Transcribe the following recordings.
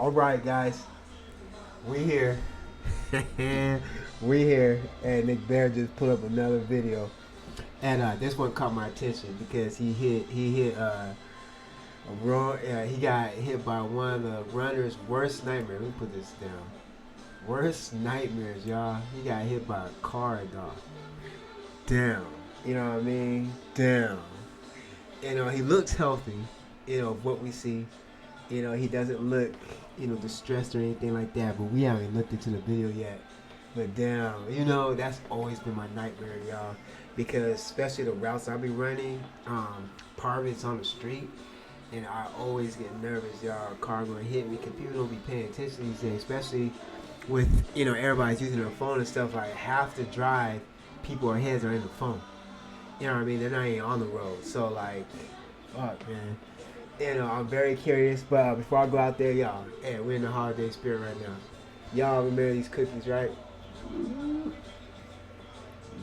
All right, guys, we here. We here, and Nick Bear just put up another video, and this one caught my attention because he hit a wrong. He got hit by one of the runner's worst nightmares. Let me put this down. Worst nightmares, y'all. He got hit by a car, dog. Damn. You know what I mean? Damn. He looks healthy. What we see. He doesn't look, distressed or anything like that. But we haven't looked into the video yet. But damn, that's always been my nightmare, y'all. Because especially the routes I be running, part of it's on the street. And I always get nervous, y'all. A car gonna hit me. Because people don't be paying attention these days. Especially with, everybody's using their phone and stuff. Like half the drive, people's heads are in the phone. You know what I mean? They're not even on the road. So like, fuck, man. I'm very curious, but before I go out there, y'all, we're in the holiday spirit right now. Y'all remember these cookies, right?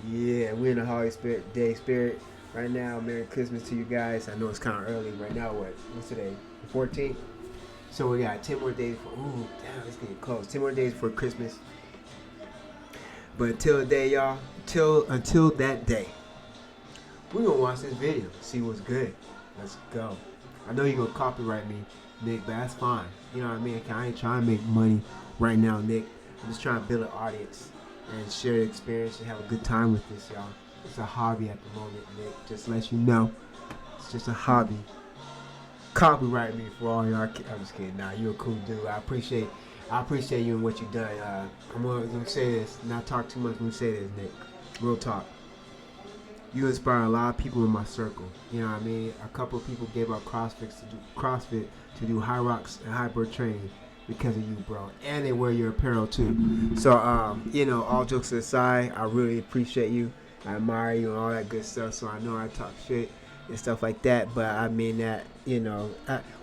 Yeah, we're in the holiday spirit right now. Merry Christmas to you guys. I know it's kind of early right now. What's today? The 14th. So we got 10 more days for. Ooh, damn, it's getting close. 10 more days for Christmas. But until the day, y'all, until that day, we're gonna watch this video, see what's good. Let's go. I know you're gonna copyright me, Nick, but that's fine. You know what I mean? I ain't trying to make money right now, Nick. I'm just trying to build an audience and share the experience and have a good time with this, y'all. It's a hobby at the moment, Nick. Just to let you know, it's just a hobby. Copyright me for all y'all. I'm just kidding. Nah, you're a cool dude. I appreciate you and what you've done. I'm gonna say this, not talk too much. I'm gonna say this, Nick. Real talk. You inspire a lot of people in my circle. You know what I mean? A couple of people gave up CrossFit to do high rocks and hyper training because of you, bro. And they wear your apparel too. So, all jokes aside, I really appreciate you. I admire you and all that good stuff. So I know I talk shit and stuff like that, but I mean that,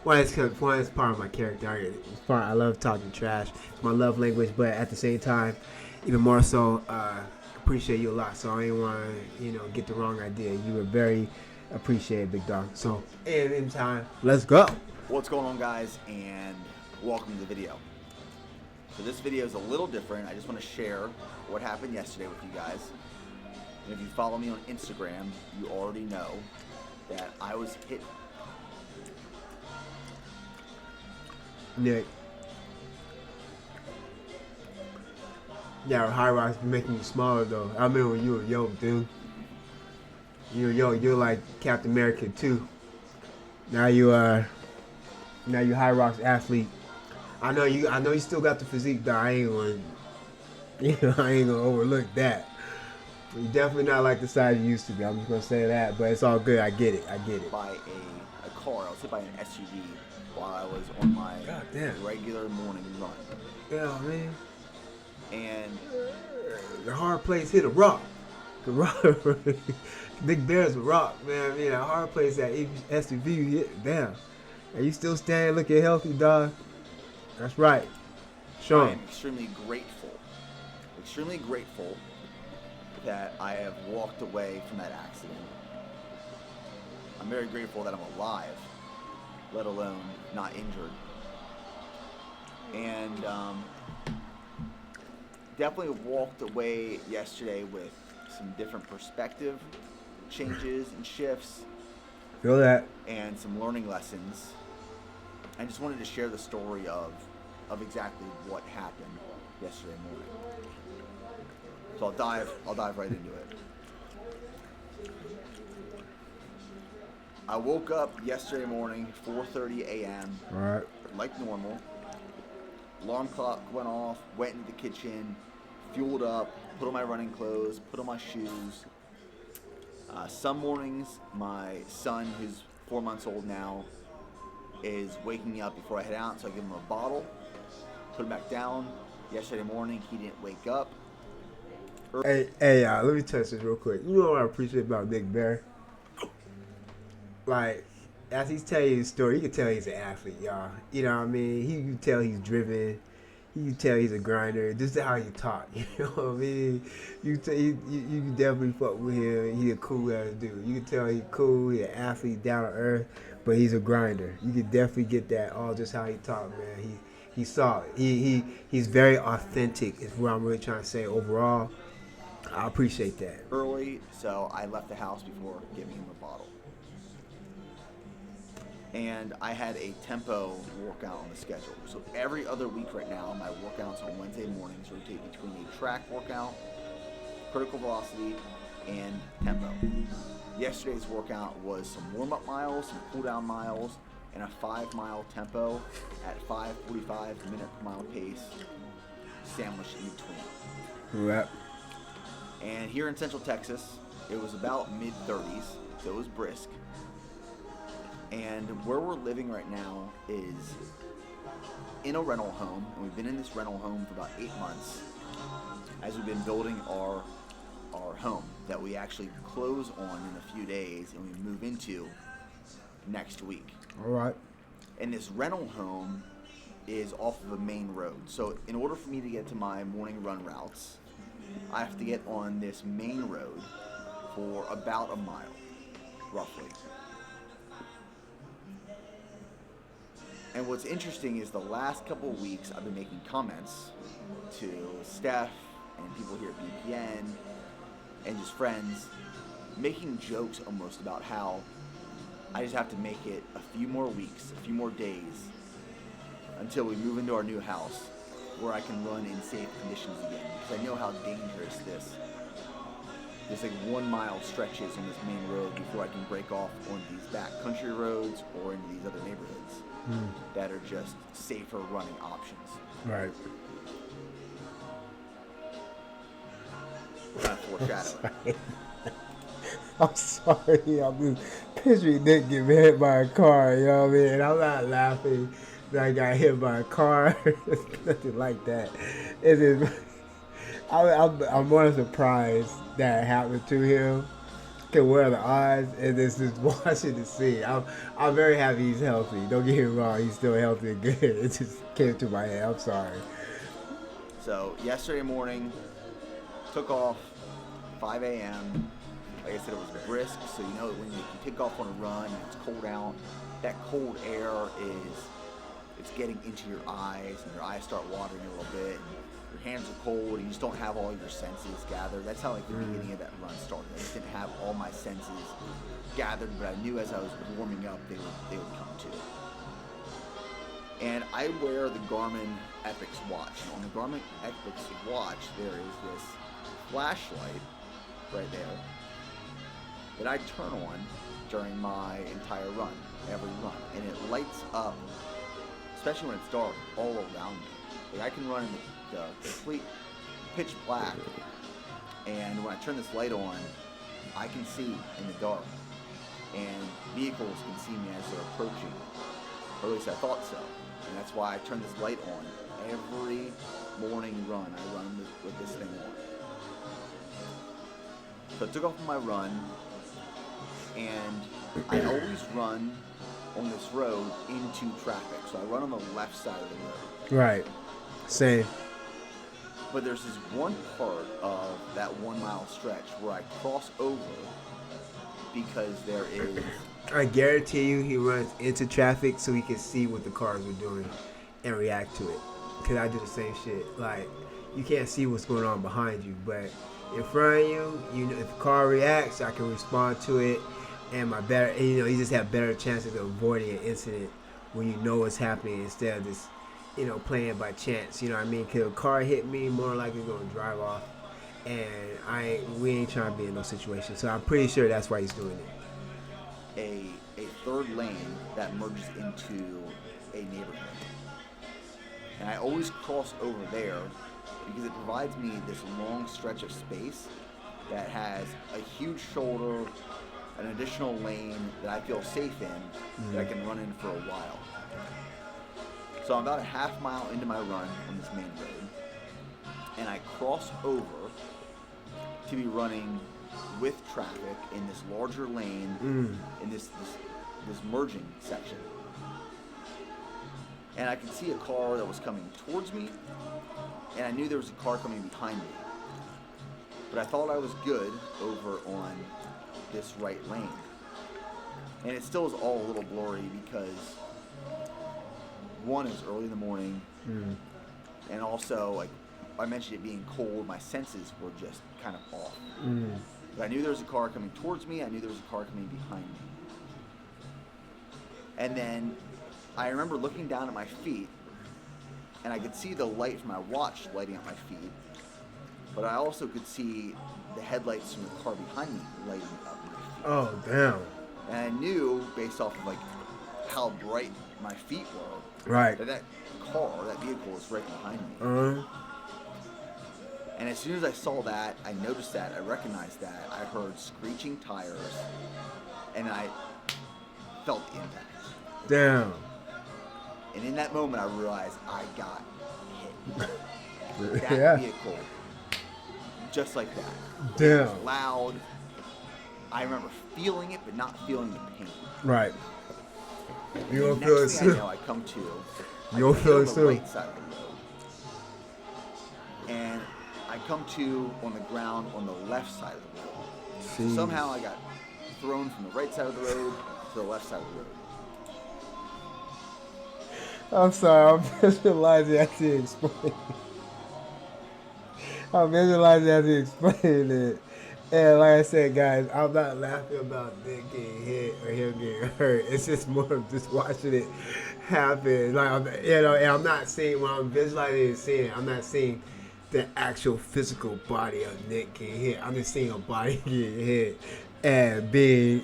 one is part of my character. I love talking trash. It's my love language, but at the same time, even more so, appreciate you a lot. So I ain't want to, get the wrong idea. You were very appreciated, big dog. So, in time, let's go. What's going on, guys, and welcome to the video. So this video is a little different. I just want to share what happened yesterday with you guys. And if you follow me on Instagram, you already know that I was hit. Nick. Yeah, high rocks be making you smaller though. I remember when you were young, dude. You're like Captain America too. Now you high rocks athlete. I know you still got the physique, though. I ain't gonna overlook that. You're definitely not like the size you used to be. I'm just gonna say that, but it's all good. I get it. By a car. I was hit by an SUV while I was on my regular morning run. Yeah, man. And the hard place hit a rock. The rock. Big Bear's a rock, man. I mean, a hard place that SUV you hit down. And you still standing looking healthy, dog. That's right. Sean. I am extremely grateful that I have walked away from that accident. I'm very grateful that I'm alive, let alone not injured. And definitely walked away yesterday with some different perspective changes and shifts. Feel that. And some learning lessons. I just wanted to share the story of exactly what happened yesterday morning. So I'll dive right into it. I woke up yesterday morning, 4:30 a.m. All right. Like normal. Alarm clock went off, went into the kitchen, fueled up, put on my running clothes, put on my shoes. Some mornings, my son, who's 4 months old now, is waking me up before I head out, so I give him a bottle, put him back down. Yesterday morning, he didn't wake up. Hey, let me touch this real quick. You know what I appreciate about Nick Bear? Like, as he's telling you his story, you can tell he's an athlete, y'all. You know what I mean? You can tell he's driven. You can tell he's a grinder. This is how you talk. You know what I mean? You can definitely fuck with him. He a cool ass dude. You can tell he's cool. He's an athlete, down to earth, but he's a grinder. You can definitely get that all just how he talk, man. He's solid. He's very authentic. Is what I'm really trying to say overall. I appreciate that. Early, so I left the house before giving him a bottle. And I had a tempo workout on the schedule. So every other week right now, my workouts on Wednesday mornings rotate between a track workout, critical velocity, and tempo. Yesterday's workout was some warm-up miles, some cool-down miles, and a 5-mile tempo at 5:45 minute per mile pace, sandwiched in between. Right. And here in Central Texas, it was about mid-30s, so it was brisk. And where we're living right now is in a rental home, and we've been in this rental home for about 8 months as we've been building our home that we actually close on in a few days and we move into next week. All right. And this rental home is off of a main road. So in order for me to get to my morning run routes, I have to get on this main road for about a mile, roughly. And what's interesting is the last couple of weeks I've been making comments to Steph and people here at BPN and just friends, making jokes almost about how I just have to make it a few more weeks, a few more days until we move into our new house where I can run in safe conditions again, because I know how dangerous this like 1 mile stretches on this main road before I can break off on these back country roads or into these other neighborhoods that are just safer running options. Right. Kind of foreshadowing. I'm sorry. I'm just picturing Nick getting hit by a car. You know what I mean? And I'm not laughing that I got hit by a car. It's nothing like that. It is. I'm more surprised that happened to him. Okay, what are the odds? And this is watching the scene. I'm very happy he's healthy. Don't get me wrong. He's still healthy and good. It just came to my head. I'm sorry. So yesterday morning, took off 5 a.m. Like I said, it was brisk, so you know when you take off on a run and it's cold out, that cold air it's getting into your eyes, and your eyes start watering a little bit. Your hands are cold, and you just don't have all your senses gathered. That's how like the beginning of that run started. I just didn't have all my senses gathered, but I knew as I was warming up, they would come to. And I wear the Garmin Epix watch. And on the Garmin Epix watch, there is this flashlight right there that I turn on during my entire run, every run, and it lights up, especially when it's dark, all around me. Like I can run in the complete pitch black, and when I turn this light on, I can see in the dark, and vehicles can see me as they're approaching, or at least I thought so, and that's why I turn this light on every morning run. I run with this thing on. So I took off on my run, and I always run on this road into traffic. So I run on the left side of the road. Right. Same. But there's this one part of that 1 mile stretch where I cross over because there is... I guarantee you he runs into traffic so he can see what the cars are doing and react to it. Because I do the same shit. Like, you can't see what's going on behind you, but in front of you, you know, if the car reacts, I can respond to it, and you just have better chances of avoiding an incident when you know what's happening instead of just, playing by chance. You know what I mean? Because a car hit me, more likely going to drive off, and we ain't trying to be in those situations. So I'm pretty sure that's why he's doing it. A third lane that merges into a neighborhood. And I always cross over there because it provides me this long stretch of space that has a huge shoulder, an additional lane that I feel safe in, that I can run in for a while. So I'm about a half mile into my run on this main road, and I cross over to be running with traffic in this larger lane in this merging section. And I could see a car that was coming towards me, and I knew there was a car coming behind me. But I thought I was good over on this right lane. And it still is all a little blurry because one, it was early in the morning, Mm. and also, like I mentioned, it being cold, my senses were just kind of off. Mm. But I knew there was a car coming towards me. I knew there was a car coming behind me. And then I remember looking down at my feet, and I could see the light from my watch lighting up my feet, but I also could see the headlights from the car behind me lighting up my feet. Oh, damn. And I knew, based off of like how bright my feet were, Right. that that vehicle was right behind me. Uh-huh. And as soon as I saw that, I noticed that, I recognized that, I heard screeching tires, and I felt the impact. Damn. And in that moment, I realized I got hit. That Yeah. vehicle, just like that. Damn. It was loud. I remember feeling it, but not feeling the pain. Right. You don't Next feel it thing I soon. know, I come to. You don't feel it on the soon. right side of the road. And I come to on the ground on the left side of the road. So Jeez. somehow I got thrown from the right side of the road to the left side of the road. I'm sorry, I'm visualizing as he explained. I'm visualizing as he explained it. And like I said, guys, I'm not laughing about Nick getting hit or him getting hurt. It's just more of just watching it happen. Like, and I'm not seeing when I'm visualizing and seeing it, I'm not seeing the actual physical body of Nick getting hit. I'm just seeing a body getting hit and being,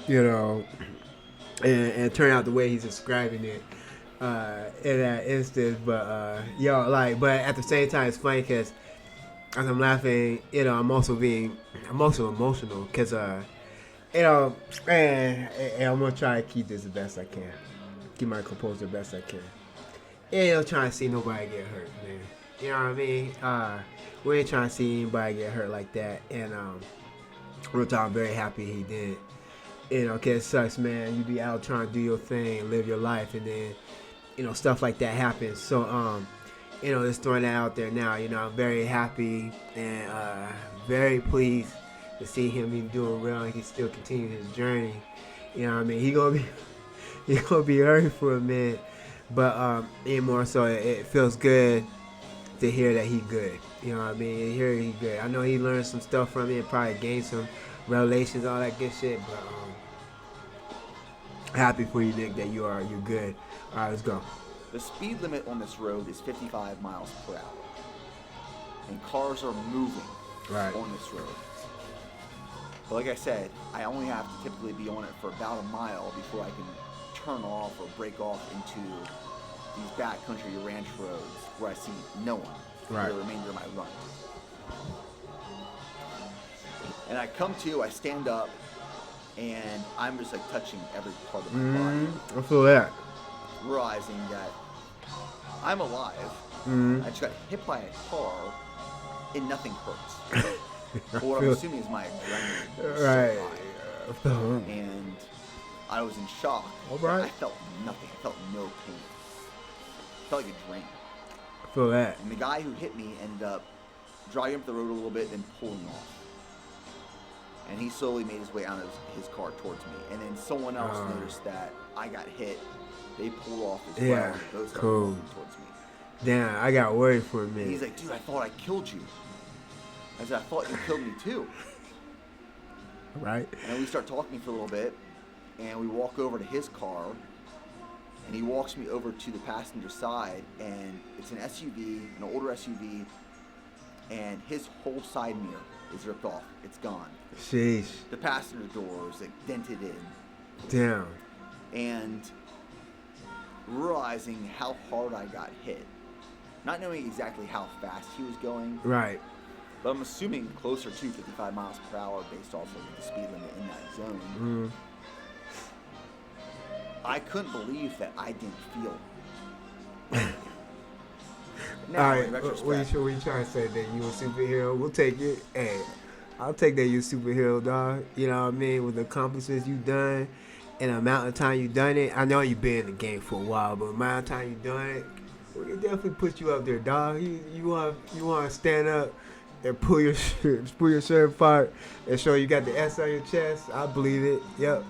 and turn out the way he's describing it. In that instance, but but at the same time, it's funny because as I'm laughing, I'm also emotional because, and I'm gonna try to keep this the best I can, keep my composure the best I can. And trying to see nobody get hurt, man. You know what I mean? We ain't trying to see anybody get hurt like that, and I'm very happy he did. Cause it sucks, man. You be out trying to do your thing, live your life, and then stuff like that happens. So, just throwing that out there now. I'm very happy and very pleased to see him be doing well and he still continuing his journey. You know what I mean? He gonna be hurt for a minute, but even more so, it feels good to hear that he good. You know what I mean? Hear he good. I know he learned some stuff from it and probably gained some revelations, all that good shit. But happy for you, Nick, that you're good. All right, let's go. The speed limit on this road is 55 miles per hour. And cars are moving on this road. But like I said, I only have to typically be on it for about a mile before I can turn off or break off into these backcountry ranch roads where I see no one for the remainder of my run. And I stand up, and I'm just like touching every part of my body. I feel that. Realizing that I'm alive. I just got hit by a car and nothing hurts. But what I'm assuming is my adrenaline was so high. And I was in shock. I felt nothing. I felt no pain. I felt like a drain. I feel that. And the guy who hit me ended up driving up the road a little bit and pulling off. And he slowly made his way out of his car towards me. And then someone else noticed that I got hit. They pulled off as well. And both started moving towards me. Damn, I got worried for a minute. And he's like, dude, I thought I killed you. I said, I thought you killed me too. Right. And then we start talking for a little bit. And we walk over to his car. And he walks me over to the passenger side. And it's an SUV, an older SUV. And his whole side mirror is ripped off. It's gone. Sheesh. The passenger door is like dented in. Damn. And realizing how hard I got hit. Not knowing exactly how fast he was going. Right. But I'm assuming closer to 55 miles per hour based off of the speed limit in that zone. I couldn't believe that I didn't feel. Now, in retrospect, what you trying to say? That you a superhero? We'll take it. Hey, I'll take that you a superhero, dog. You know what I mean? With the accomplishments you done and the amount of time you done it. I know you've been in the game for a while, but the amount of time you done it, we can definitely put you up there, dog. You want to stand up and pull your shirt apart and show you got the S on your chest. I believe it. Yep.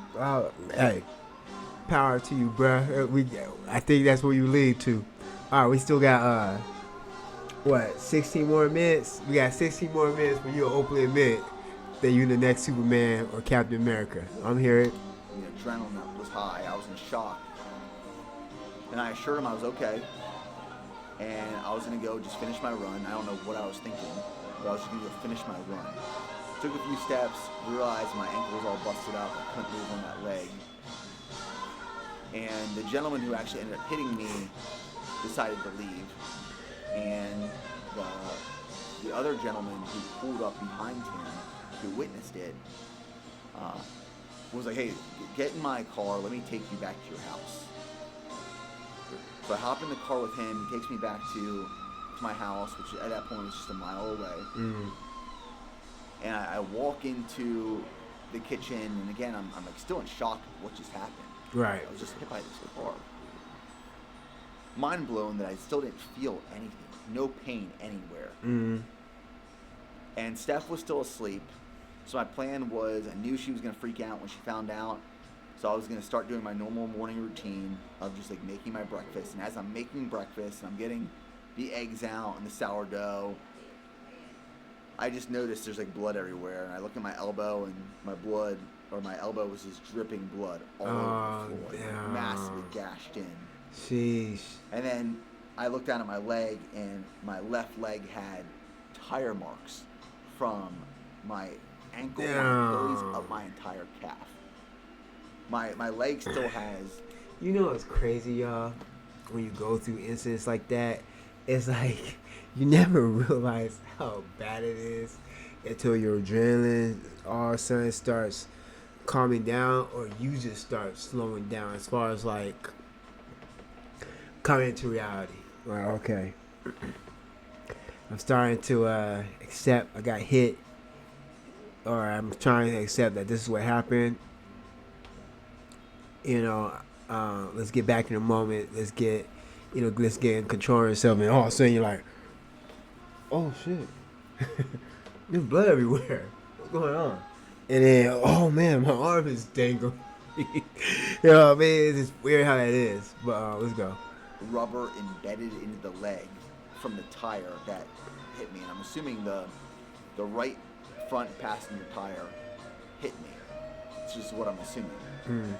Hey, power to you, bruh. I think that's where you lead to. All right, we still got what, 16 more minutes? We got 16 more minutes for you to openly admit that you're the next Superman or Captain America. I'm here. The adrenaline was high. I was in shock. And I assured him I was okay. And I was going to go just finish my run. I don't know what I was thinking, but I was just going to go finish my run. Took a few steps, realized my ankle was all busted up. I couldn't move on that leg. And the gentleman who actually ended up hitting me decided to leave. And the other gentleman who pulled up behind him, who witnessed it, was like, hey, get in my car, let me take you back to your house. So I hop in the car with him, he takes me back to my house, which at that point was just a mile away. Mm. And I walk into the kitchen, and again, I'm like still in shock of what just happened. Right. I was just hit by this car. Mind blown that I still didn't feel anything. No pain anywhere. Mm. And Steph was still asleep. So my plan was, I knew she was going to freak out when she found out. So I was going to start doing my normal morning routine of just like making my breakfast. And as I'm making breakfast and I'm getting the eggs out and the sourdough, I just noticed there's like blood everywhere. And I look at my elbow and my elbow was just dripping blood all over the floor. Like massively gashed in. Sheesh. And then I looked down at my leg, and my left leg had tire marks from my ankle, my Achilles, up my entire calf. My leg still has. You know what's crazy, y'all? When you go through incidents like that, it's like you never realize how bad it is until your adrenaline all of a sudden starts calming down, or you just start slowing down as far as like coming into reality. Like, okay, I'm starting to accept I got hit, or I'm trying to accept that this is what happened. You know, let's get back in the moment. Let's get in control of yourself. And all of a sudden you're like, oh shit, there's blood everywhere. What's going on? And then, oh man, my arm is dangled. You know what I mean? It's just weird how that is. But let's go. Rubber embedded into the leg from the tire that hit me, and I'm assuming the right front passenger tire hit me. It's just what I'm assuming. Mm.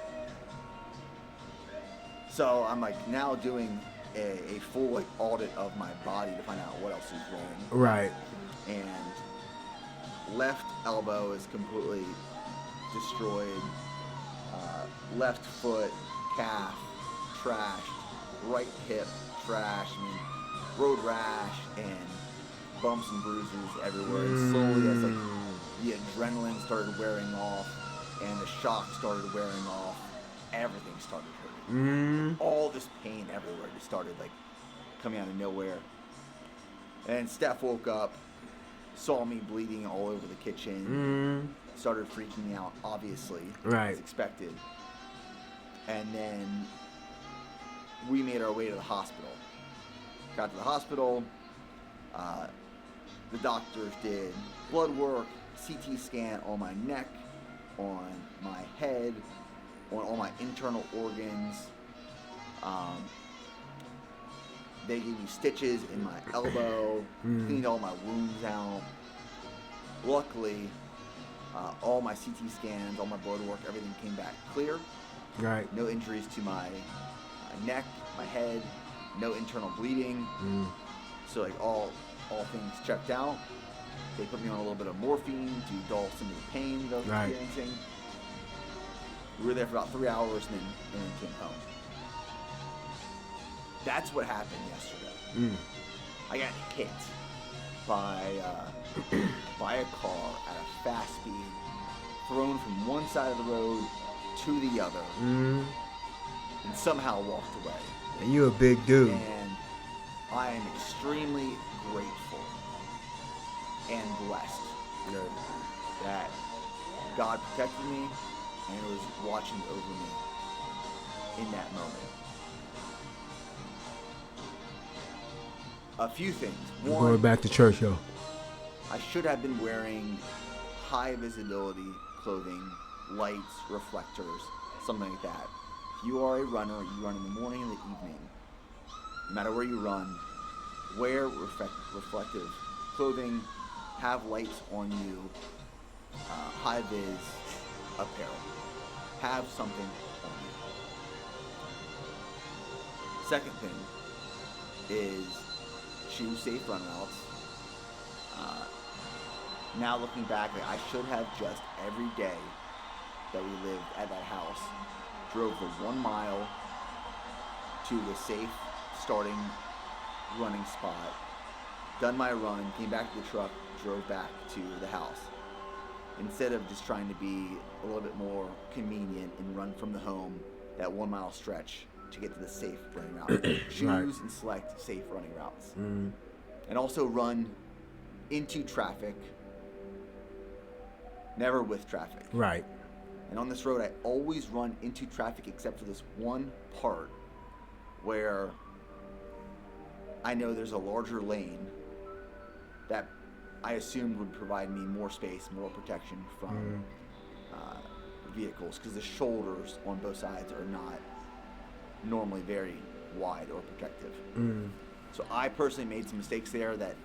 So I'm like now doing a full like audit of my body to find out what else is wrong. Right. And left elbow is completely destroyed. Left foot, calf, trashed. Right hip, trash. I mean, road rash and bumps and bruises everywhere. And slowly, as like the adrenaline started wearing off and the shock started wearing off, everything started hurting. All this pain everywhere just started like coming out of nowhere. And Steph woke up, saw me bleeding all over the kitchen, started freaking out, obviously, right, as expected. And then we made our way to the hospital. Got to the hospital. The doctors did blood work, CT scan on my neck, on my head, on all my internal organs. They gave me stitches in my elbow, cleaned all my wounds out. Luckily, all my CT scans, all my blood work, everything came back clear. Right. No injuries to my neck, my head, no internal bleeding. So like all things checked out. They put me on a little bit of morphine to dull some of the pain that I was experiencing. We were there for about 3 hours and then came home. That's what happened yesterday. I got hit by a car at a fast speed, thrown from one side of the road to the other, and somehow walked away. And you a big dude. And I am extremely grateful and blessed that God protected me and was watching over me in that moment. A few things. One, going back to church, yo. I should have been wearing high visibility clothing, lights, reflectors, something like that. If you are a runner, you run in the morning and the evening, no matter where you run, wear reflective clothing, have lights on you, high-vis apparel. Have something on you. Second thing is choose safe run routes. Now looking back, I should have just every day that we lived at that house drove the 1 mile to the safe starting running spot, done my run, came back to the truck, drove back to the house. Instead of just trying to be a little bit more convenient and run from the home that 1 mile stretch to get to the safe running route. Choose and select safe running routes. And also run into traffic, never with traffic. Right. And on this road, I always run into traffic except for this one part where I know there's a larger lane that I assumed would provide me more space, more protection from vehicles, because the shoulders on both sides are not normally very wide or protective. So I personally made some mistakes there that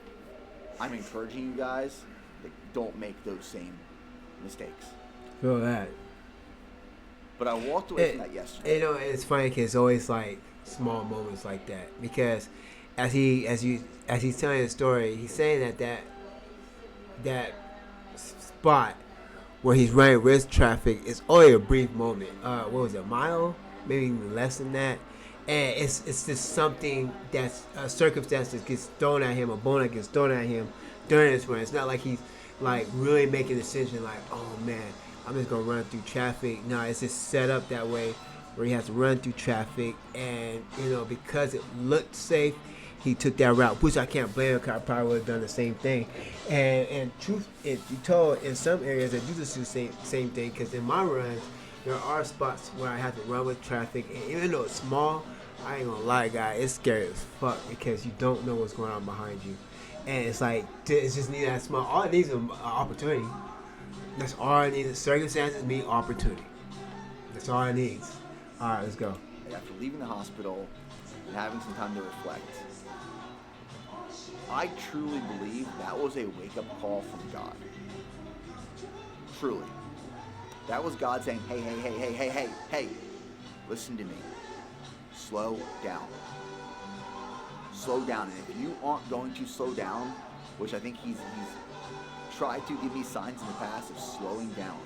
I'm encouraging you guys that don't make those same mistakes. Feel that. But I walked away from that yesterday. You know, it's funny because it's always like small moments like that, because as he's telling the story, he's saying that spot where he's running with traffic is only a brief moment. What was it, a mile? Maybe even less than that. And it's just something that's a circumstance that gets thrown at him, a bone that gets thrown at him during this run. It's not like he's like really making a decision like, oh man, I'm just gonna run through traffic. No, it's just set up that way where he has to run through traffic, and you know, because it looked safe, he took that route, which I can't blame him, because I probably would have done the same thing. And truth is be told, in some areas I do the same thing, because in my runs there are spots where I have to run with traffic, and even though it's small, I ain't gonna lie, guys, it's scary as fuck because you don't know what's going on behind you, and it's like it's just need that small. All it needs is an opportunity. That's all it needs. Circumstances meet opportunity. That's all it needs. All right, let's go. After leaving the hospital and having some time to reflect, I truly believe that was a wake-up call from God. Truly. That was God saying, hey, listen to me. Slow down. Slow down. And if you aren't going to slow down, which I think he's tried to give me signs in the past of slowing down.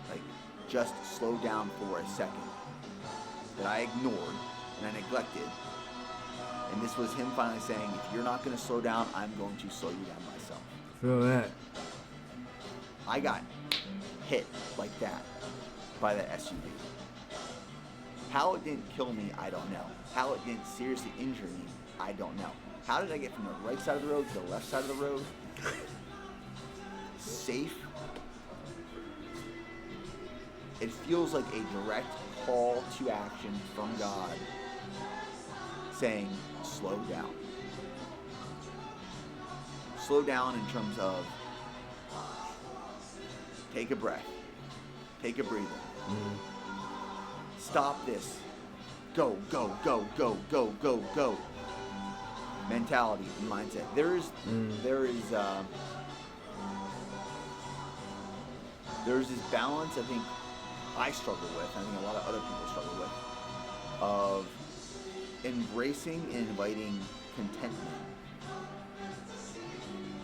Like, just slow down for a second. That I ignored and I neglected. And this was him finally saying, if you're not going to slow down, I'm going to slow you down myself. Feel that. I got hit like that by that SUV. How it didn't kill me, I don't know. How it didn't seriously injure me, I don't know. How did I get from the right side of the road to the left side of the road? Safe. It feels like a direct call to action from God saying, slow down. Slow down in terms of take a breath. Take a breather. Stop this. Go, go, go, go, go, go, go. Mentality and mindset. There is this balance I think I struggle with, I think a lot of other people struggle with, of embracing and inviting contentment,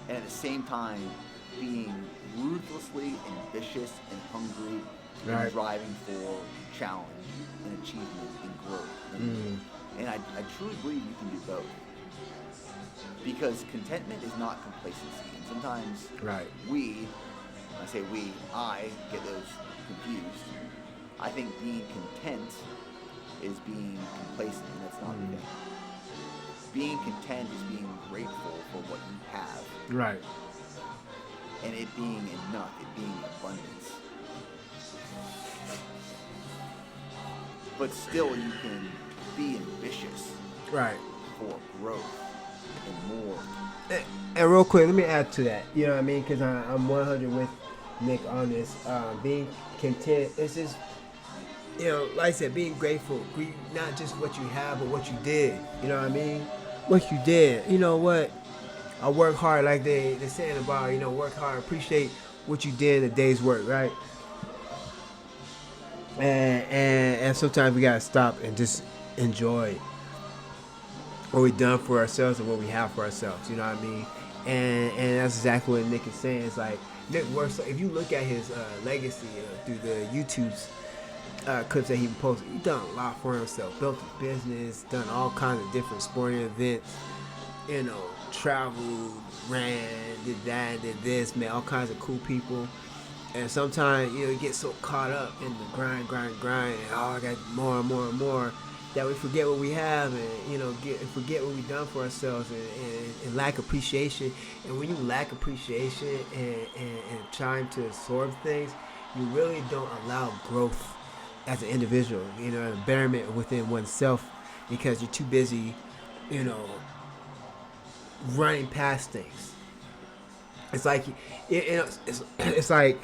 and at the same time being ruthlessly ambitious and hungry and driving for challenge and achievement and growth. And I truly believe you can do both. Because contentment is not complacency. And sometimes when I say we, I get those confused. I think being content is being complacent, and that's not the thing. Being content is being grateful for what you have. Right. And it being enough, it being abundance. But still, you can be ambitious. Right. For growth and more. And real quick, let me add to that. You know what I mean? Because I'm 100 with Nick on this. Being content, it's just like I said, being grateful, not just what you have, but what you did. You know what I mean? What you did. You know what? I work hard, like they say in the bar. Work hard, appreciate what you did in the day's work, right? And sometimes we gotta stop and just enjoy what we done for ourselves and what we have for ourselves. You know what I mean? And that's exactly what Nick is saying. It's like Nick works. If you look at his legacy through the YouTube's clips that he posted, he done a lot for himself. Built a business, done all kinds of different sporting events. Traveled, ran, did that, did this, met all kinds of cool people. And sometimes, you get so caught up in the grind, and I got more and more and more, that we forget what we have and, forget what we've done for ourselves and lack appreciation. And when you lack appreciation and trying to absorb things, you really don't allow growth as an individual, an betterment within oneself, because you're too busy, running past things. It's like it's like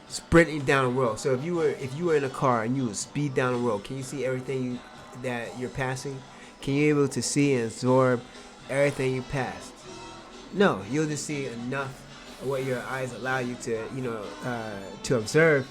sprinting down a road. So if you were in a car and you would speed down the road, can you see everything that you're passing? Can you be able to see and absorb everything you passed? No, you'll just see enough of what your eyes allow you to observe.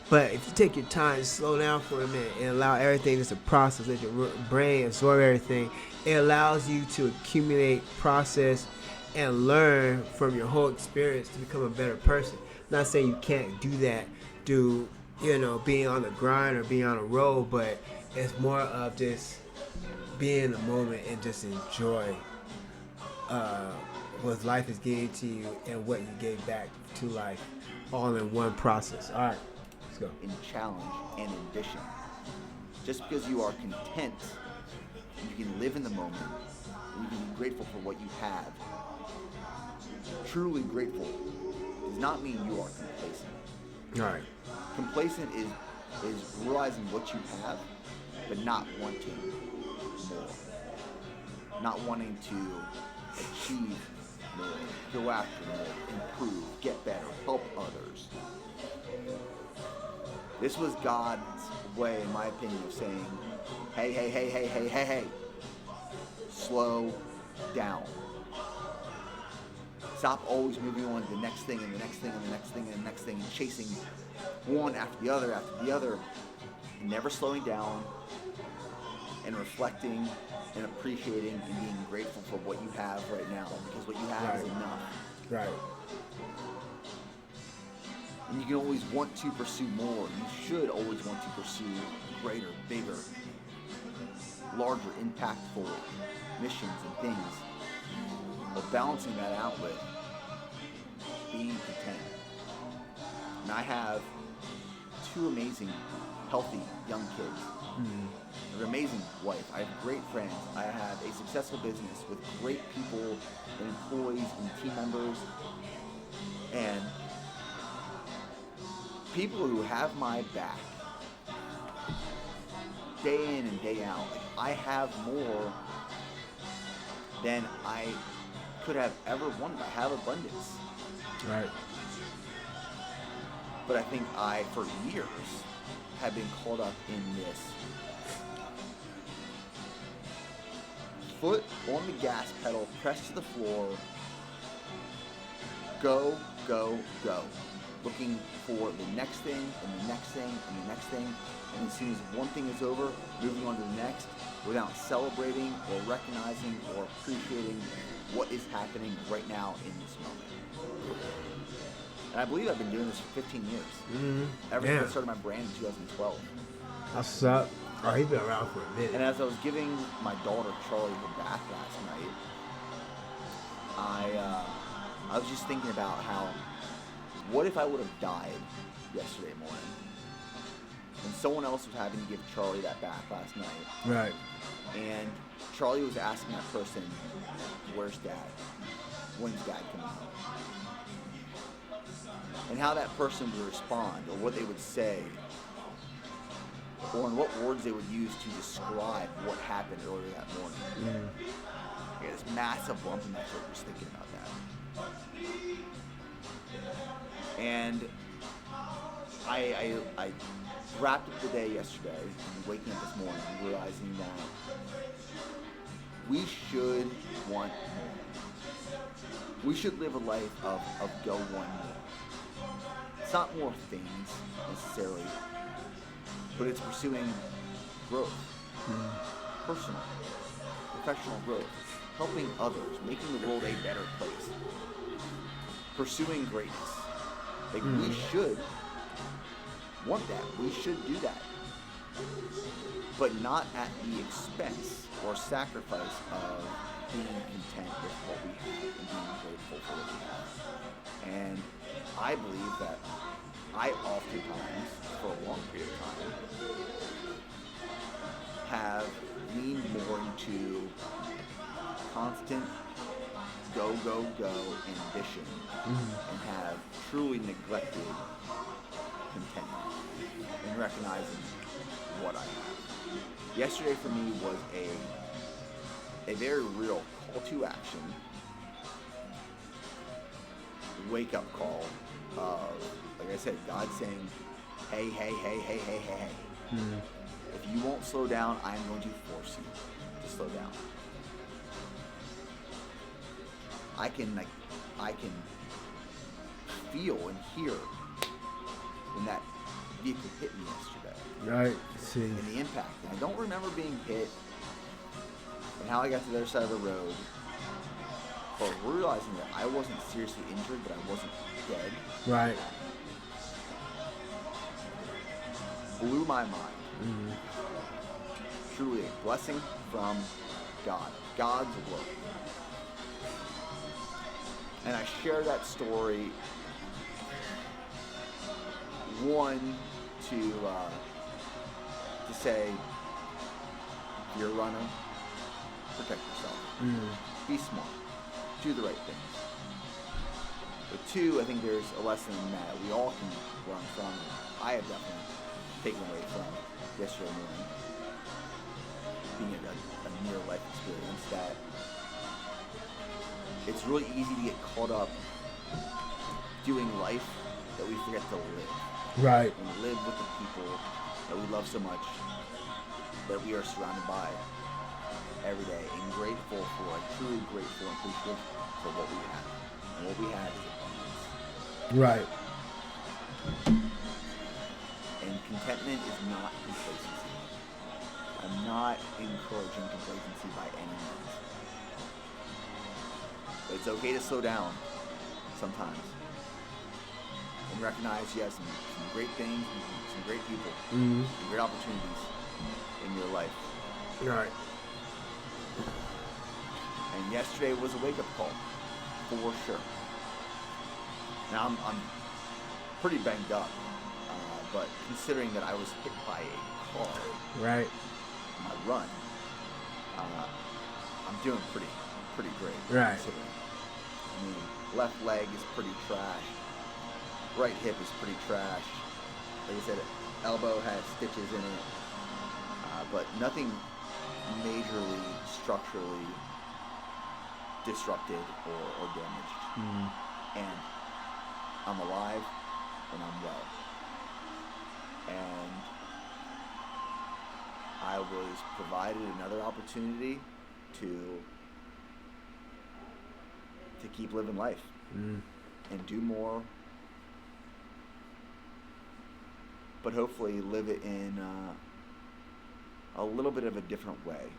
But if you take your time, slow down for a minute, and allow everything just to process, let your brain absorb everything, it allows you to accumulate, process, and learn from your whole experience to become a better person. I'm not saying you can't do that through, being on the grind or being on the road, but it's more of just being in the moment and just enjoy what life is giving to you and what you gave back to life, all in one process. All right. In challenge and ambition. Just because you are content, you can live in the moment, and you can be grateful for what you have. Truly grateful does not mean you are complacent. All right. Complacent is realizing what you have, but not wanting more. Not wanting to achieve more, go after more, improve, get better, help others. This was God's way, in my opinion, of saying, hey, slow down. Stop always moving on to the next thing and the next thing and the next thing and the next thing, and chasing one after the other, and never slowing down and reflecting and appreciating and being grateful for what you have right now, because what you have is enough. Right. And you can always want to pursue more. You should always want to pursue greater, bigger, larger, impactful missions and things. But balancing that out with being content. And I have 2 amazing, healthy, young kids. An amazing wife. I have great friends. I have a successful business with great people and employees and team members. And people who have my back day in and day out. I have more than I could have ever wanted. I have abundance. Right. But I think I, for years, have been caught up in this foot on the gas pedal, pressed to the floor, go, go, go. Looking for the next thing, and the next thing, and the next thing. And as soon as one thing is over, moving on to the next, without celebrating or recognizing or appreciating what is happening right now in this moment. And I believe I've been doing this for 15 years. Mm-hmm. Ever since I started my brand in 2012. That's up. Oh, he's been around for a minute. And as I was giving my daughter Charlie her bath last night, I was just thinking about how, what if I would have died yesterday morning and someone else was having to give Charlie that bath last night? Right. And Charlie was asking that person, where's Dad? When's Dad coming home? And how that person would respond, or what they would say, or in what words they would use to describe what happened earlier that morning. I got this massive lump in my throat just thinking about that. And I wrapped up the day yesterday and waking up this morning and realizing that we should want more. We should live a life of go one more. It's not more things necessarily, but it's pursuing growth, personal, professional growth, helping others, making the world a better place, pursuing greatness. Like we should want that. We should do that, but not at the expense or sacrifice of being content with what we have and being grateful for what we have. And I believe that I oftentimes, for a long period of time, have leaned more into constant go, go, go ambition and have truly neglected contentment and recognizing what I have. Yesterday for me was a very real call to action, wake up call of, like I said, God saying, hey, hey, hey, hey, hey, hey, hey. If you won't slow down, I am going to force you to slow down. I can feel and hear when that vehicle hit me yesterday. Right. See. And the impact. And I don't remember being hit and how I got to the other side of the road, but realizing that I wasn't seriously injured, but I wasn't dead. Right. Blew my mind. Truly a blessing from God. God's work. And I share that story, one, to say, if you're a runner, protect yourself. Be smart. Do the right things. But two, I think there's a lesson that we all can learn from. I have definitely taken away from yesterday morning, being a near-life experience, that it's really easy to get caught up doing life that we forget to live. Right. And live with the people that we love so much, that we are surrounded by every day, and grateful for, truly grateful and appreciative for what we have. And what we have is abundance. Right. And contentment is not complacency. I'm not encouraging complacency by any means. But it's okay to slow down sometimes and recognize you have some great things, some great people, some great opportunities in your life. Right. And yesterday was a wake-up call, for sure. Now I'm pretty banged up, but considering that I was hit by a car, Right. on my run, I'm doing pretty great. Right. Considering. I mean, left leg is pretty trash. Right hip is pretty trash. Like I said, elbow has stitches in it, but nothing majorly structurally disrupted or damaged. And I'm alive and I'm well. And I was provided another opportunity to keep living life and do more, but hopefully live it in a little bit of a different way.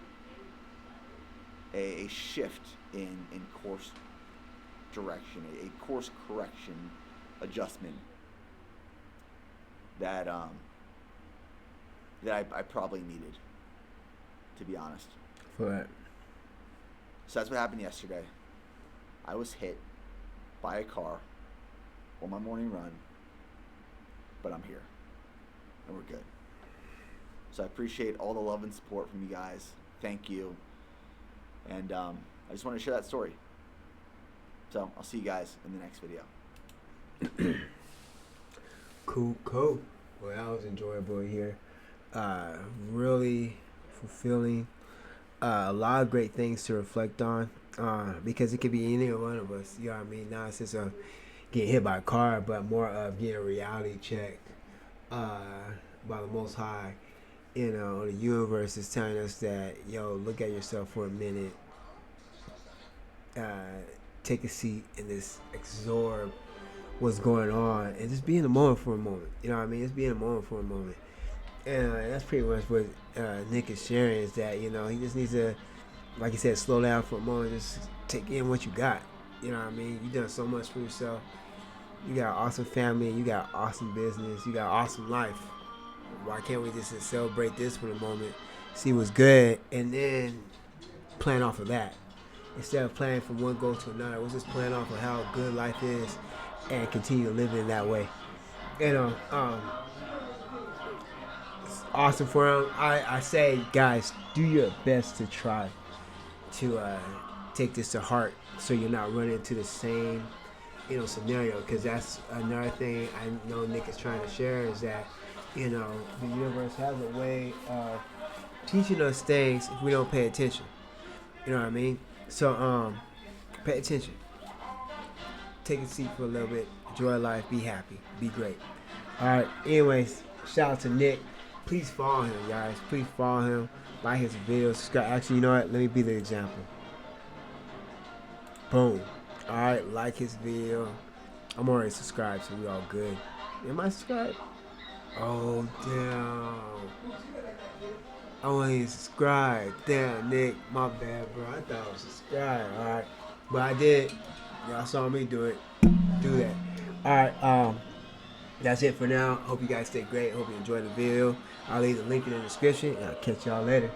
A shift in course direction, a course correction adjustment that I probably needed, to be honest. For that. So that's what happened yesterday. I was hit by a car on my morning run, but I'm here and we're good. So I appreciate all the love and support from you guys. Thank you. And I just want to share that story. So I'll see you guys in the next video. Cool. Well, that was enjoyable here. Really fulfilling. A lot of great things to reflect on. Because it could be any one of us. You know what I mean? Not just of getting hit by a car, but more of getting a reality check by the Most High. You know, the universe is telling us that, yo, look at yourself for a minute. Take a seat and just absorb what's going on and just be in the moment for a moment. You know what I mean? Just be in the moment for a moment. And that's pretty much what Nick is sharing, is that, you know, he just needs to, like he said, slow down for a moment, just take in what you got. You know what I mean? You've done so much for yourself. You got an awesome family, you got awesome business, you got awesome life. Why can't we just celebrate this for the moment, see what's good, and then plan off of that? Instead of planning from one goal to another, we'll just plan off of how good life is and continue to live in that way. You know, it's awesome for him. I say, guys, do your best to try to take this to heart, so you're not running into the same, you know, scenario. Because that's another thing I know Nick is trying to share, is that, you know, the universe has a way of teaching us things if we don't pay attention. You know what I mean? So, pay attention. Take a seat for a little bit. Enjoy life. Be happy. Be great. All right. Anyways, shout out to Nick. Please follow him, guys. Please follow him. Like his videos. Subscribe. Actually, you know what? Let me be the example. Boom. All right. Like his video. I'm already subscribed, so we all good. Am I subscribed? Oh, damn. I wasn't even subscribed. Damn, Nick. My bad, bro. I thought I was subscribed. All right. But I did. Y'all saw me do it. Do that. All right. That's it for now. Hope you guys stay great. Hope you enjoyed the video. I'll leave the link in the description, and I'll catch y'all later.